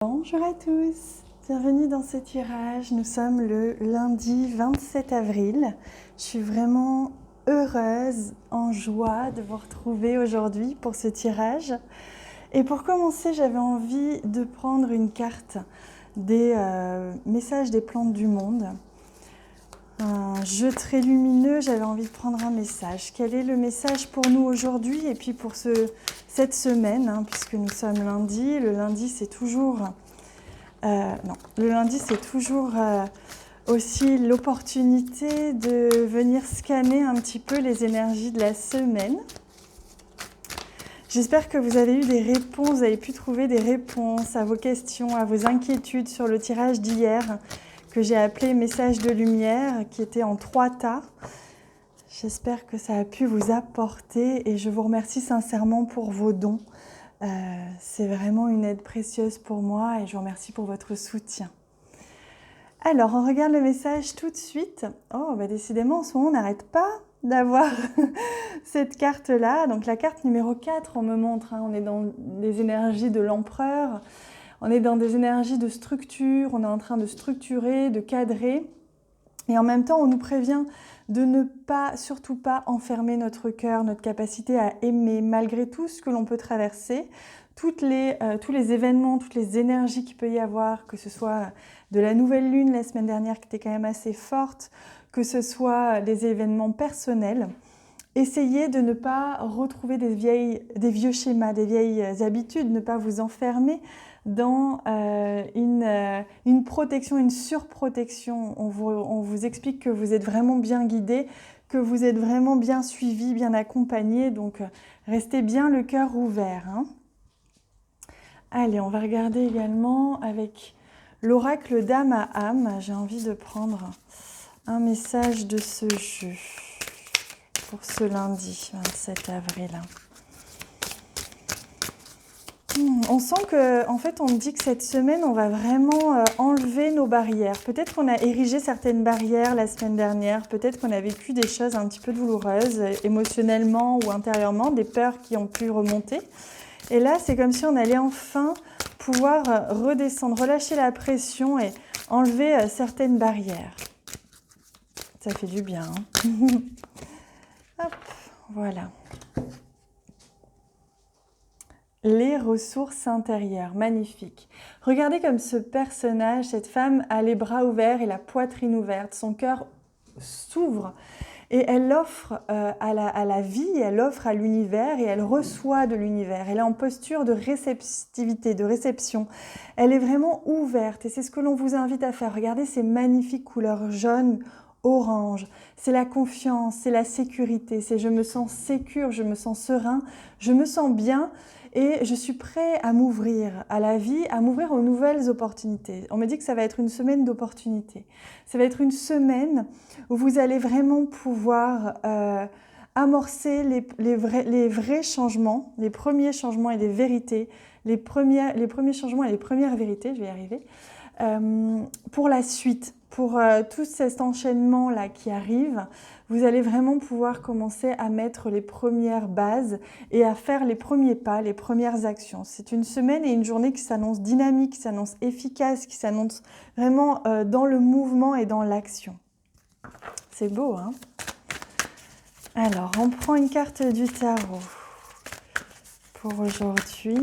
Bonjour à tous, bienvenue dans ce tirage. Nous sommes le lundi 27 avril. Je suis vraiment heureuse, en joie de vous retrouver aujourd'hui pour ce tirage. Et pour commencer, j'avais envie de prendre une carte des messages des plantes du monde. Un jeu très lumineux, j'avais envie de prendre un message. Quel est le message pour nous aujourd'hui et puis pour cette semaine, puisque nous sommes lundi. Le lundi, c'est toujours... le lundi, c'est toujours aussi l'opportunité de venir scanner un petit peu les énergies de la semaine. J'espère que vous avez eu des réponses, vous avez pu trouver des réponses à vos questions, à vos inquiétudes sur le tirage d'hier, que j'ai appelé « Message de lumière », qui était en 3 tas. J'espère que ça a pu vous apporter et je vous remercie sincèrement pour vos dons. C'est vraiment une aide précieuse pour moi et je vous remercie pour votre soutien. Alors, on regarde le message tout de suite. Oh, décidément, en ce moment, on n'arrête pas d'avoir cette carte-là. Donc, la carte numéro 4, on me montre, on est dans des énergies de l'empereur, on est dans des énergies de structure, on est en train de structurer, de cadrer. Et en même temps, on nous prévient de ne pas, surtout pas enfermer notre cœur, notre capacité à aimer, malgré tout ce que l'on peut traverser, tous les événements, toutes les énergies qu'il peut y avoir, que ce soit de la nouvelle lune la semaine dernière qui était quand même assez forte, que ce soit des événements personnels. Essayez de ne pas retrouver des vieux schémas, des vieilles habitudes, ne pas vous enfermer dans une protection, une surprotection. On vous explique que vous êtes vraiment bien guidé, que vous êtes vraiment bien suivi, bien accompagné. Donc, restez bien le cœur ouvert. Allez, on va regarder également avec l'oracle d'âme à âme. J'ai envie de prendre un message de ce jeu pour ce lundi 27 avril. On sent que, en fait, on me dit que cette semaine, on va vraiment enlever nos barrières. Peut-être qu'on a érigé certaines barrières la semaine dernière, peut-être qu'on a vécu des choses un petit peu douloureuses, émotionnellement ou intérieurement, des peurs qui ont pu remonter. Et là, c'est comme si on allait enfin pouvoir redescendre, relâcher la pression et enlever certaines barrières. Ça fait du bien. Hop, voilà. Les ressources intérieures, magnifique. Regardez comme ce personnage, cette femme a les bras ouverts et la poitrine ouverte. Son cœur s'ouvre et elle offre à la vie, elle offre à l'univers et elle reçoit de l'univers. Elle est en posture de réceptivité, de réception. Elle est vraiment ouverte et c'est ce que l'on vous invite à faire. Regardez ces magnifiques couleurs jaunes, orange. C'est la confiance, c'est la sécurité. C'est je me sens sécure, je me sens serein, je me sens bien. Et je suis prêt à m'ouvrir à la vie, à m'ouvrir aux nouvelles opportunités. On me dit que ça va être une semaine d'opportunités. Ça va être une semaine où vous allez vraiment pouvoir amorcer les vrais changements, les premiers changements et les vérités, les premiers changements et les premières vérités, je vais y arriver, pour la suite. Pour tout cet enchaînement-là qui arrive, vous allez vraiment pouvoir commencer à mettre les premières bases et à faire les premiers pas, les premières actions. C'est une semaine et une journée qui s'annonce dynamique, qui s'annonce efficace, qui s'annonce vraiment dans le mouvement et dans l'action. C'est beau, hein? Alors, on prend une carte du tarot pour aujourd'hui.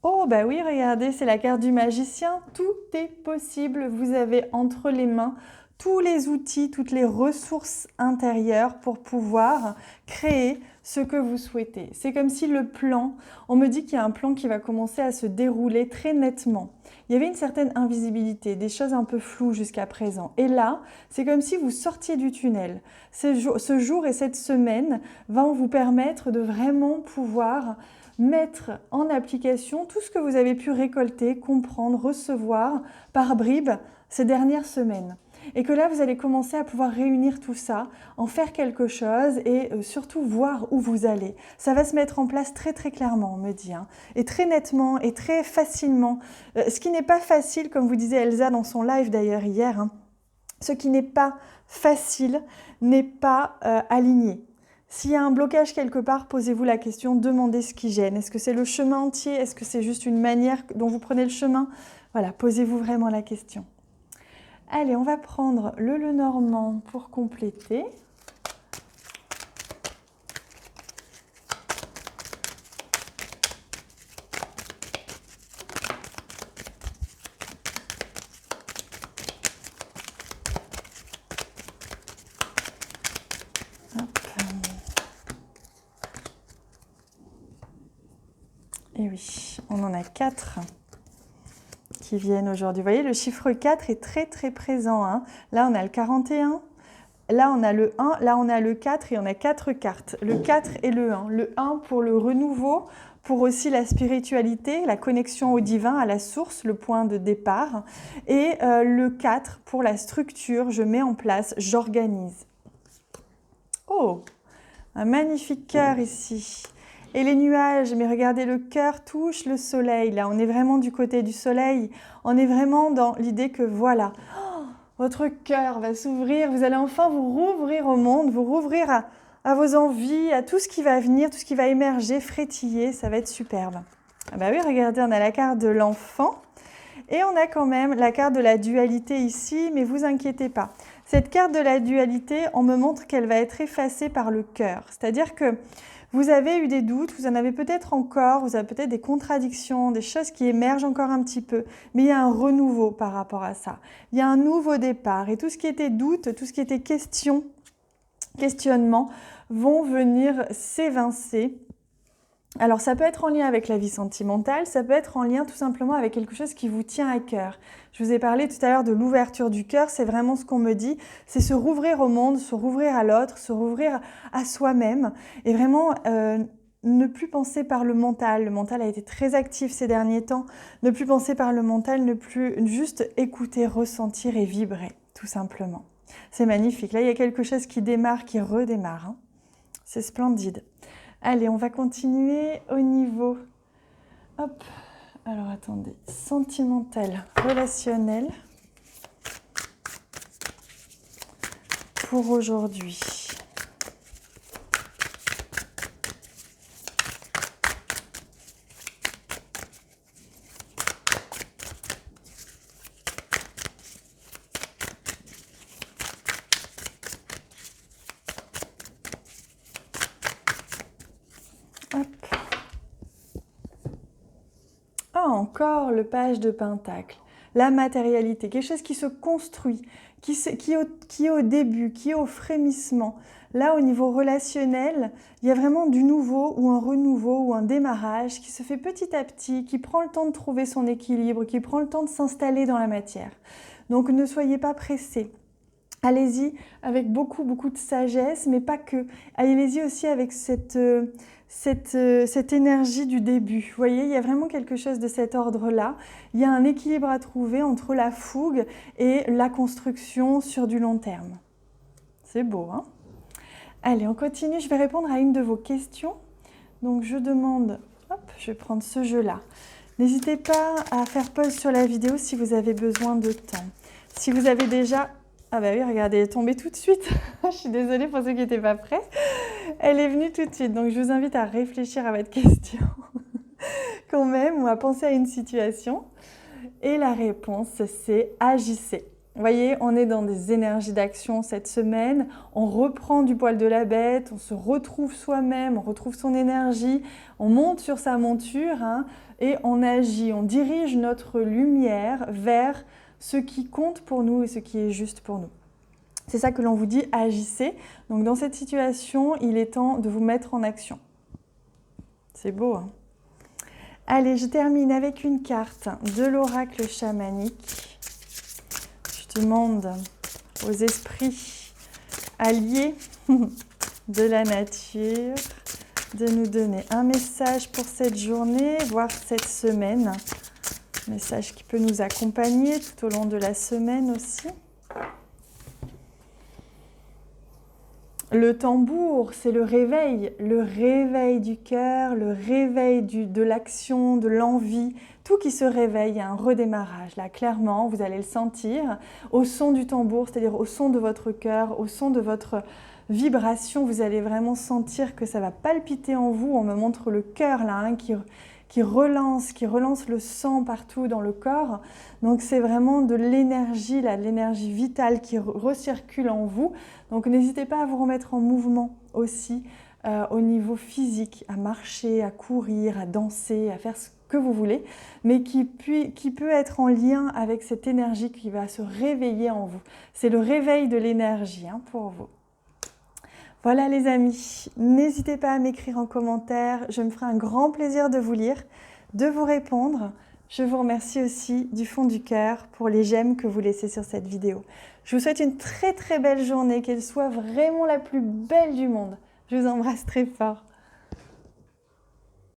Oh bah oui, regardez, c'est la carte du magicien. Tout est possible. Vous avez entre les mains tous les outils, toutes les ressources intérieures pour pouvoir créer ce que vous souhaitez. C'est comme si le plan, on me dit qu'il y a un plan qui va commencer à se dérouler très nettement. Il y avait une certaine invisibilité, des choses un peu floues jusqu'à présent. Et là, c'est comme si vous sortiez du tunnel. Ce jour et cette semaine vont vous permettre de vraiment pouvoir mettre en application tout ce que vous avez pu récolter, comprendre, recevoir par bribes ces dernières semaines. Et que là, vous allez commencer à pouvoir réunir tout ça, en faire quelque chose et surtout voir où vous allez. Ça va se mettre en place très très clairement, on me dit, et très nettement et très facilement. Ce qui n'est pas facile, comme vous disait Elsa dans son live d'ailleurs hier, ce qui n'est pas facile n'est pas aligné. S'il y a un blocage quelque part, posez-vous la question, demandez ce qui gêne. Est-ce que c'est le chemin entier? Est-ce que c'est juste une manière dont vous prenez le chemin? Voilà, posez-vous vraiment la question. Allez, on va prendre le Lenormand pour compléter. Et oui, on en a 4 qui viennent aujourd'hui. Vous voyez, le chiffre 4 est très très présent. Hein. Là, on a le 41, là, on a le 1, là, on a le 4 et on a 4 cartes. Le 4 et le 1. Le 1 pour le renouveau, pour aussi la spiritualité, la connexion au divin, à la source, le point de départ. Et le 4 pour la structure, je mets en place, j'organise. Oh, un magnifique cœur ici. Et les nuages, mais regardez, le cœur touche le soleil. Là, on est vraiment du côté du soleil. On est vraiment dans l'idée que voilà, votre cœur va s'ouvrir. Vous allez enfin vous rouvrir au monde, vous rouvrir à vos envies, à tout ce qui va venir, tout ce qui va émerger, frétiller. Ça va être superbe. Ah bah oui, regardez, on a la carte de l'enfant. Et on a quand même la carte de la dualité ici, mais vous inquiétez pas. Cette carte de la dualité, on me montre qu'elle va être effacée par le cœur. C'est-à-dire que vous avez eu des doutes, vous en avez peut-être encore, vous avez peut-être des contradictions, des choses qui émergent encore un petit peu, mais il y a un renouveau par rapport à ça. Il y a un nouveau départ et tout ce qui était doute, tout ce qui était questionnement vont venir s'évincer. Alors ça peut être en lien avec la vie sentimentale, ça peut être en lien tout simplement avec quelque chose qui vous tient à cœur. Je vous ai parlé tout à l'heure de l'ouverture du cœur, c'est vraiment ce qu'on me dit, c'est se rouvrir au monde, se rouvrir à l'autre, se rouvrir à soi-même et vraiment ne plus penser par le mental. Le mental a été très actif ces derniers temps, ne plus penser par le mental, ne plus juste écouter, ressentir et vibrer, tout simplement. C'est magnifique, là il y a quelque chose qui démarre, qui redémarre, hein. C'est splendide. Allez, on va continuer au niveau, hop, alors attendez, sentimental, relationnel, pour aujourd'hui. Encore le page de Pentacle, la matérialité, quelque chose qui se construit, qui est au début, qui est au frémissement. Là, au niveau relationnel, il y a vraiment du nouveau ou un renouveau ou un démarrage qui se fait petit à petit, qui prend le temps de trouver son équilibre, qui prend le temps de s'installer dans la matière. Donc, ne soyez pas pressés. Allez-y avec beaucoup de sagesse, mais pas que. Allez-y aussi avec cette énergie du début. Vous voyez, il y a vraiment quelque chose de cet ordre-là. Il y a un équilibre à trouver entre la fougue et la construction sur du long terme. C'est beau, hein? Allez, on continue. Je vais répondre à une de vos questions. Donc, je demande... Hop, je vais prendre ce jeu-là. N'hésitez pas à faire pause sur la vidéo si vous avez besoin de temps. Si vous avez déjà... Ah bah oui, regardez, elle est tombée tout de suite. Je suis désolée pour ceux qui n'étaient pas prêts. Elle est venue tout de suite. Donc, je vous invite à réfléchir à votre question quand même ou à penser à une situation. Et la réponse, c'est agissez. Vous voyez, on est dans des énergies d'action cette semaine. On reprend du poil de la bête, on se retrouve soi-même, on retrouve son énergie, on monte sur sa monture hein, et on agit. On dirige notre lumière vers ce qui compte pour nous et ce qui est juste pour nous. C'est ça que l'on vous dit, agissez. Donc dans cette situation, il est temps de vous mettre en action. C'est beau, hein? Allez, je termine avec une carte de l'oracle chamanique. Je demande aux esprits alliés de la nature de nous donner un message pour cette journée, voire cette semaine. Un message qui peut nous accompagner tout au long de la semaine aussi. Le tambour, c'est le réveil du cœur, le réveil de l'action, de l'envie, tout qui se réveille, il y a un redémarrage. Là, clairement, vous allez le sentir au son du tambour, c'est-à-dire au son de votre cœur, au son de votre vibration, vous allez vraiment sentir que ça va palpiter en vous. On me montre le cœur là, hein, qui relance le sang partout dans le corps. Donc c'est vraiment de l'énergie, là, de l'énergie vitale qui recircule en vous. Donc n'hésitez pas à vous remettre en mouvement aussi au niveau physique, à marcher, à courir, à danser, à faire ce que vous voulez, mais qui peut être en lien avec cette énergie qui va se réveiller en vous. C'est le réveil de l'énergie hein, pour vous. Voilà les amis, n'hésitez pas à m'écrire en commentaire, je me ferai un grand plaisir de vous lire, de vous répondre. Je vous remercie aussi du fond du cœur pour les j'aime que vous laissez sur cette vidéo. Je vous souhaite une très très belle journée, qu'elle soit vraiment la plus belle du monde. Je vous embrasse très fort.